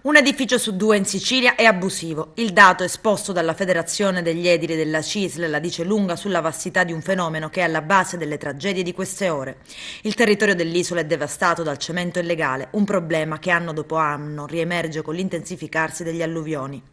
Un edificio su due in Sicilia è abusivo. Il dato esposto dalla Federazione degli Edili della CISL la dice lunga sulla vastità di un fenomeno che è alla base delle tragedie di queste ore. Il territorio dell'isola è devastato dal cemento illegale, un problema che anno dopo anno riemerge con l'intensificarsi degli alluvioni.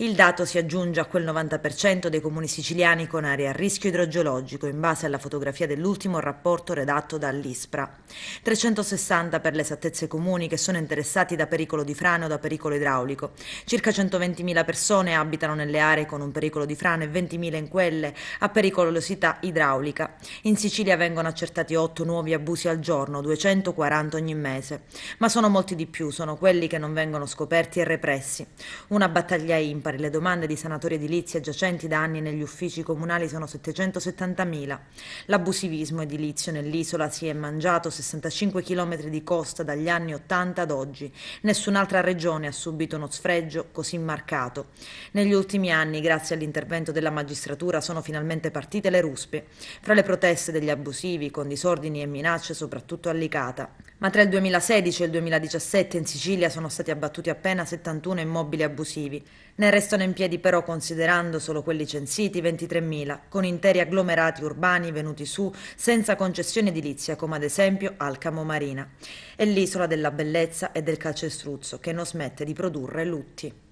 Il dato si aggiunge a quel 90% dei comuni siciliani con aree a rischio idrogeologico, in base alla fotografia dell'ultimo rapporto redatto dall'ISPRA. 360 per l'esattezza comuni che sono interessati da pericolo di frane o da pericolo idraulico. Circa 120.000 persone abitano nelle aree con un pericolo di frane e 20.000 in quelle a pericolosità idraulica. In Sicilia vengono accertati 8 nuovi abusi al giorno, 240 ogni mese. Ma sono molti di più, sono quelli che non vengono scoperti e repressi. Una battaglia impari. Le domande di sanatoria edilizia giacenti da anni negli uffici comunali sono 770.000. L'abusivismo edilizio nell'isola si è mangiato 65 km di costa dagli anni 80 ad oggi. Nessun'altra regione ha subito uno sfregio così marcato. Negli ultimi anni, grazie all'intervento della magistratura, sono finalmente partite le ruspe. Fra le proteste degli abusivi, con disordini e minacce soprattutto a Licata. Ma tra il 2016 e il 2017 in Sicilia sono stati abbattuti appena 71 immobili abusivi. Ne restano in piedi però, considerando solo quelli censiti, 23.000, con interi agglomerati urbani venuti su senza concessione edilizia, come ad esempio Alcamo Marina. È l'isola della bellezza e del calcestruzzo che non smette di produrre lutti.